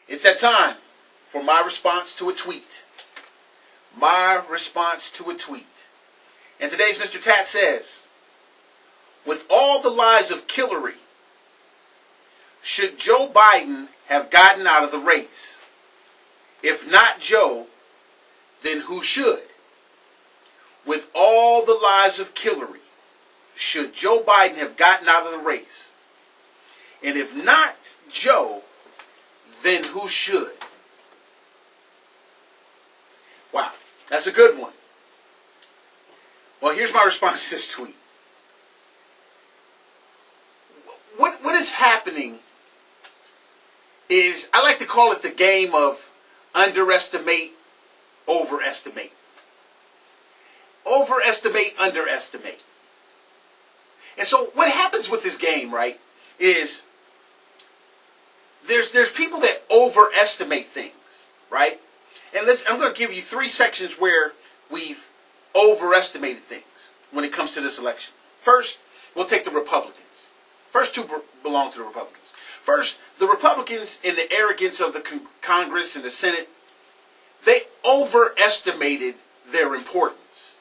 It's that time for my response to a tweet. My response to a tweet. And today's Mr. Tat says, with all the lies of Hillary, should Joe Biden have gotten out of the race? If not Joe, then who should? With all the lies of Hillary, should Joe Biden have gotten out of the race? And if not Joe, then who should? Wow, that's a good one. Well, here's my response to this tweet. What is happening is, I like to call it the game of underestimate, overestimate. Overestimate, underestimate. And so what happens with this game, right, is there's people that overestimate things, right? And I'm going to give you 3 sections where we've overestimated things when it comes to this election. First, we'll take the Republicans. First 2 belong to the Republicans. First, the Republicans, in the arrogance of the Congress and the Senate, they overestimated their importance.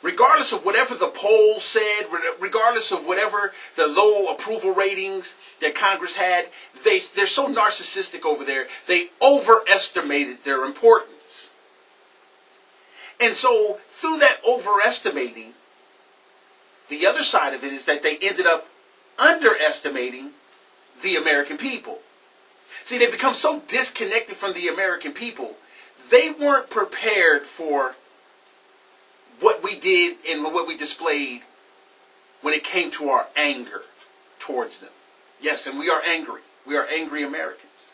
Regardless of whatever the polls said, regardless of whatever the low approval ratings that Congress had, they're so narcissistic over there, they overestimated their importance. And so, through that overestimating, the other side of it is that they ended up underestimating the American people. See, they become so disconnected from the American people, they weren't prepared for what we did and what we displayed when it came to our anger towards them. Yes, and we are angry. We are angry Americans.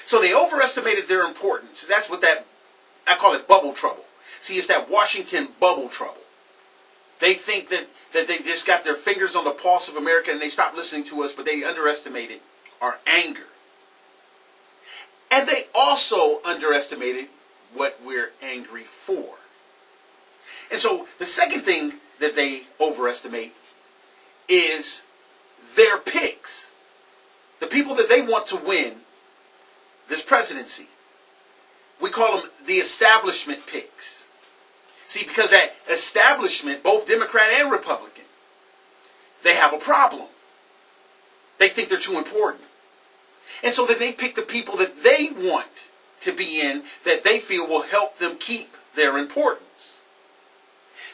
So they overestimated their importance. That's what I call it bubble trouble. See, it's that Washington bubble trouble. They think that they just got their fingers on the pulse of America and they stopped listening to us, but they underestimated our anger. And they also underestimated what we're angry for. And so the second thing that they overestimate is their picks. The people that they want to win this presidency. We call them the establishment picks. See, because that establishment, both Democrat and Republican, they have a problem. They think they're too important. And so then they pick the people that they want to be in, that they feel will help them keep their importance.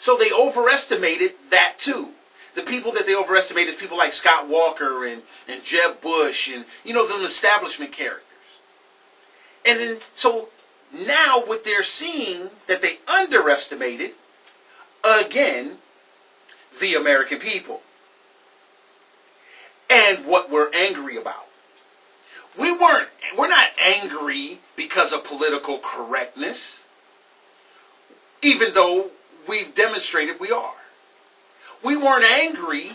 So they overestimated that too. The people that they overestimated is people like Scott Walker and Jeb Bush and, them establishment characters. And then, so now what they're seeing that they underestimated, again, the American people. And what we're angry about. We're not angry because of political correctness, even though we've demonstrated we are. We weren't angry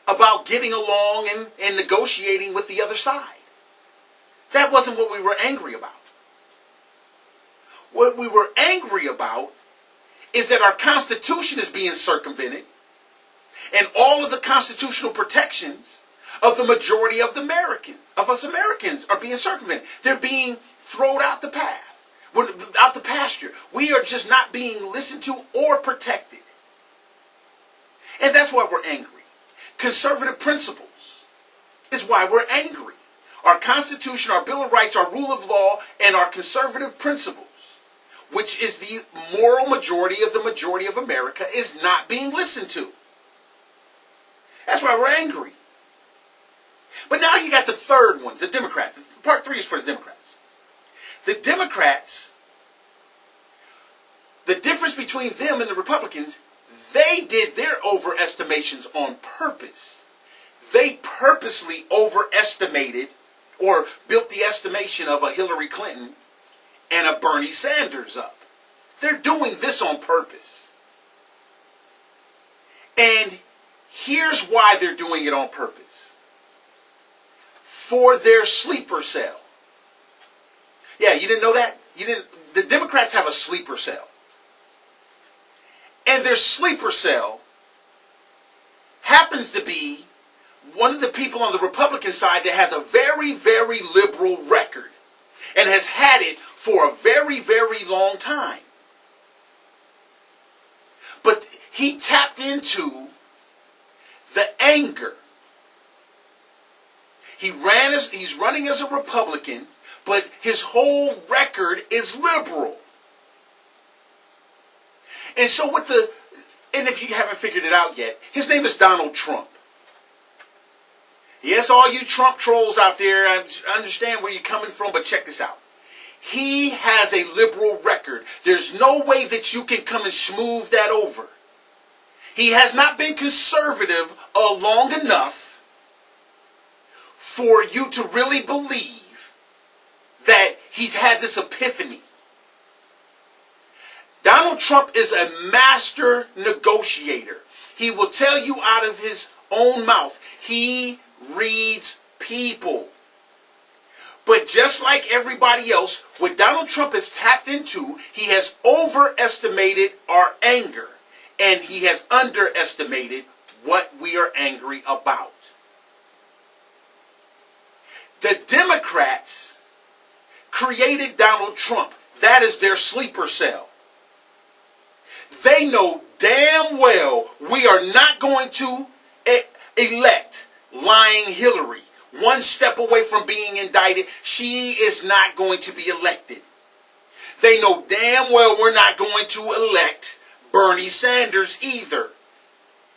about getting along and negotiating with the other side. That wasn't what we were angry about. What we were angry about is that our Constitution is being circumvented and all of the constitutional protections of the majority of us Americans are being circumvented. They're being thrown out the path, out the pasture. We are just not being listened to or protected. And that's why we're angry. Conservative principles is why we're angry. Our Constitution, our Bill of Rights, our rule of law, and our conservative principles, which is the moral majority of America, is not being listened to. That's why we're angry. But now you got the third one, the Democrats. Part 3 is for the Democrats. The Democrats, the difference between them and the Republicans, they did their overestimations on purpose. They purposely overestimated or built the estimation of a Hillary Clinton and a Bernie Sanders up. They're doing this on purpose. And here's why they're doing it on purpose. For their sleeper cell. Yeah, you didn't know that? The Democrats have a sleeper cell. And their sleeper cell happens to be one of the people on the Republican side that has a very, very liberal record. and has had it for a very, very long time. But he tapped into the anger. He's running as a Republican, but his whole record is liberal. And so and if you haven't figured it out yet, his name is Donald Trump. Yes, all you Trump trolls out there, I understand where you're coming from, but check this out. He has a liberal record. There's no way that you can come and smooth that over. He has not been conservative long enough for you to really believe that he's had this epiphany. Donald Trump is a master negotiator. He will tell you out of his own mouth. He reads people. But just like everybody else, what Donald Trump has tapped into, he has overestimated our anger. And he has underestimated what we are angry about. The Democrats created Donald Trump. That is their sleeper cell. They know damn well we are not going to elect lying Hillary. One step away from being indicted, she is not going to be elected. They know damn well we're not going to elect Bernie Sanders either.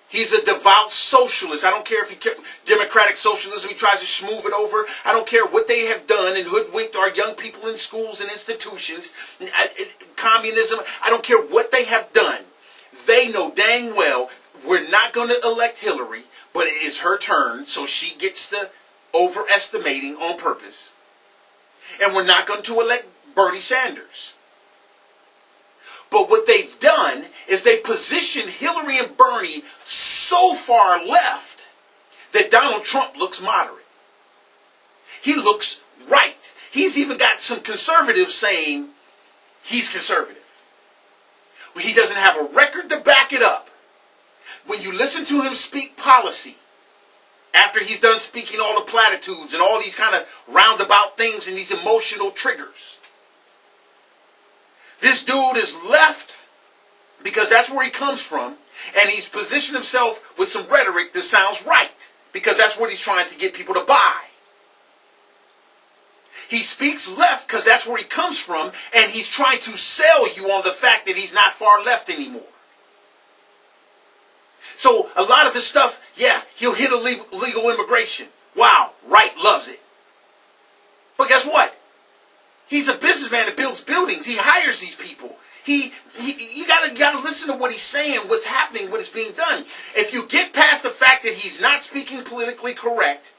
He's a devout socialist. I don't care if he democratic socialism, he tries to smooth it over. I don't care what they have done and hoodwinked our young people in schools and institutions. Communism, I don't care what they have done. They know dang well we're not going to elect Hillary, but it is her turn, so she gets the overestimating on purpose. And we're not going to elect Bernie Sanders. But what they've done is they positioned Hillary and Bernie so far left that Donald Trump looks moderate. He looks right. He's even got some conservatives saying he's conservative. He doesn't have a record to back it up. When you listen to him speak policy, after he's done speaking all the platitudes and all these kind of roundabout things and these emotional triggers, this dude is left because that's where he comes from, and he's positioned himself with some rhetoric that sounds right because that's what he's trying to get people to buy. He speaks left because that's where he comes from, and he's trying to sell you on the fact that he's not far left anymore. So a lot of his stuff, yeah, he'll hit illegal immigration. Wow, right loves it. But guess what? He's a businessman that builds buildings. He hires these people. You gotta listen to what he's saying, what's happening, what is being done. If you get past the fact that he's not speaking politically correct,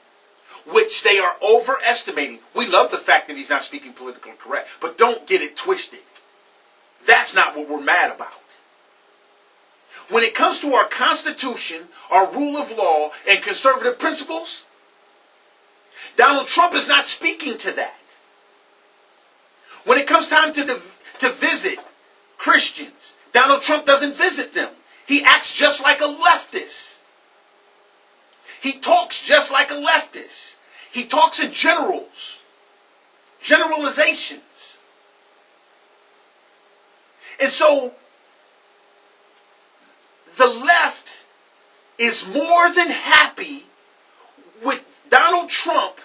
which they are overestimating. We love the fact that he's not speaking politically correct, but don't get it twisted. That's not what we're mad about. When it comes to our Constitution, our rule of law, and conservative principles, Donald Trump is not speaking to that. When it comes time to visit Christians, Donald Trump doesn't visit them. He acts just like a leftist. He talks just like a leftist. He talks in generalizations. And so, the left is more than happy with Donald Trump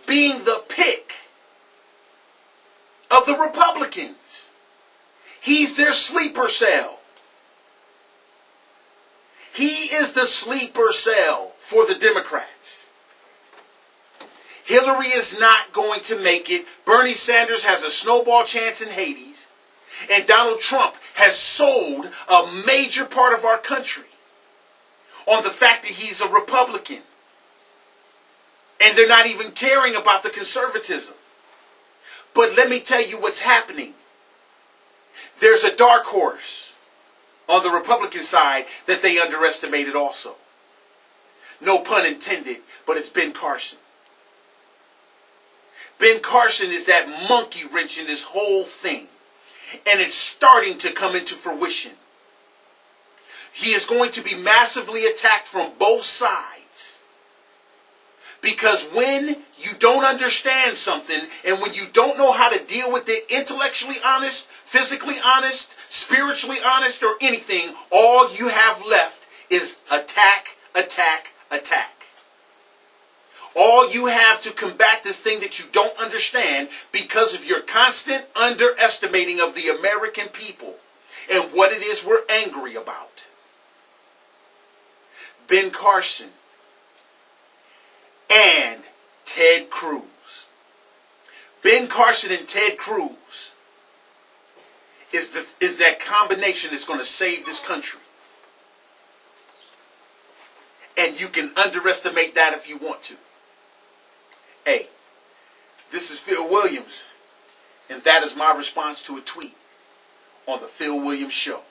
being the pick of the Republicans. He's their sleeper cell. He is the sleeper cell for the Democrats. Hillary is not going to make it. Bernie Sanders has a snowball chance in Hades. And Donald Trump has sold a major part of our country on the fact that he's a Republican. And they're not even caring about the conservatism. But let me tell you what's happening. There's a dark horse on the Republican side that they underestimated also. No pun intended, but it's Ben Carson. Ben Carson is that monkey wrench in this whole thing. And it's starting to come into fruition. He is going to be massively attacked from both sides. Because when you don't understand something and when you don't know how to deal with it intellectually honest, physically honest, spiritually honest, or anything, all you have left is attack, attack, attack. All you have to combat this thing that you don't understand because of your constant underestimating of the American people and what it is we're angry about. Ben Carson and Ted Cruz. Ben Carson and Ted Cruz is that combination that's going to save this country. And you can underestimate that if you want to. Hey, this is Phil Williams, and that is my response to a tweet on the Phil Williams Show.